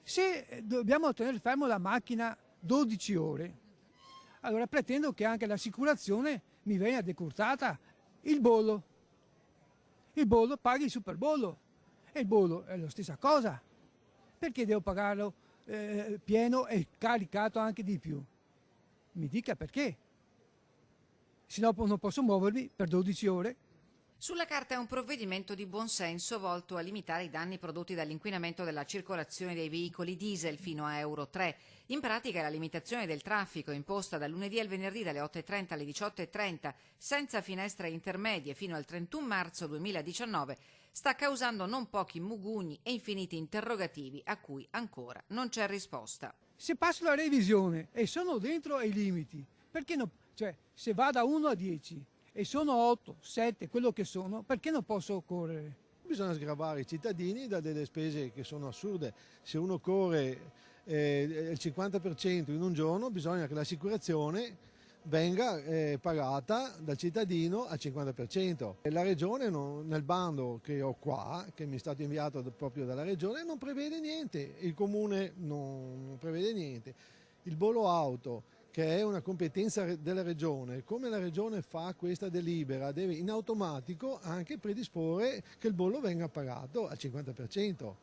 Se dobbiamo tenere fermo la macchina 12 ore, allora pretendo che anche l'assicurazione mi venga decurtata il bollo. Il bollo paghi il superbollo e il bollo è la stessa cosa. Perché devo pagarlo pieno e caricato anche di più? Mi dica perché. Se no non posso muovermi per 12 ore. Sulla carta è un provvedimento di buonsenso volto a limitare i danni prodotti dall'inquinamento della circolazione dei veicoli diesel fino a Euro 3. In pratica la limitazione del traffico imposta dal lunedì al venerdì dalle 8.30 alle 18.30 senza finestre intermedie fino al 31 marzo 2019 sta causando non pochi mugugni e infiniti interrogativi a cui ancora non c'è risposta. Se passo la revisione e sono dentro ai limiti, perché no? Cioè, se va da 1 a 10 e sono 8, 7, quello che sono, perché non posso correre? Bisogna sgravare i cittadini da delle spese che sono assurde. Se uno corre il 50% in un giorno, bisogna che l'assicurazione venga pagata dal cittadino al 50%. La regione nel bando che ho qua, che mi è stato inviato proprio dalla regione, non prevede niente, il comune non prevede niente. Il bollo auto, che è una competenza della regione, come la regione fa questa delibera, deve in automatico anche predisporre che il bollo venga pagato al 50%.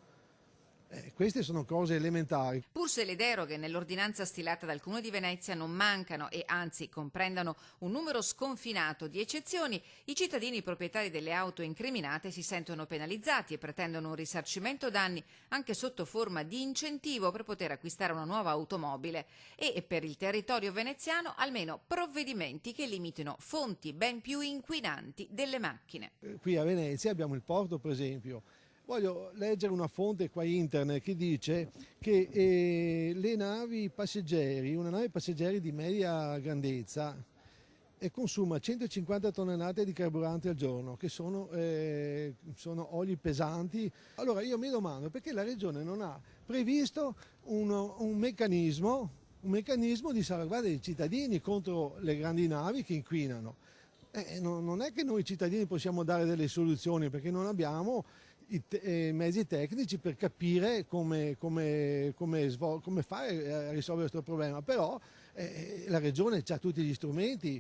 Queste sono cose elementari. Pur se le deroghe nell'ordinanza stilata dal Comune di Venezia non mancano e anzi comprendono un numero sconfinato di eccezioni, i cittadini proprietari delle auto incriminate si sentono penalizzati e pretendono un risarcimento danni anche sotto forma di incentivo per poter acquistare una nuova automobile e per il territorio veneziano almeno provvedimenti che limitino fonti ben più inquinanti delle macchine. Qui a Venezia abbiamo il porto, per esempio. Voglio leggere una fonte qua internet che dice che le navi passeggeri, una nave passeggeri di media grandezza consuma 150 tonnellate di carburante al giorno, che sono oli pesanti. Allora io mi domando perché la regione non ha previsto un meccanismo di salvaguardia dei cittadini contro le grandi navi che inquinano. Non è che noi cittadini possiamo dare delle soluzioni perché non abbiamo i mezzi tecnici per capire come fare a risolvere questo problema, però la regione ha tutti gli strumenti.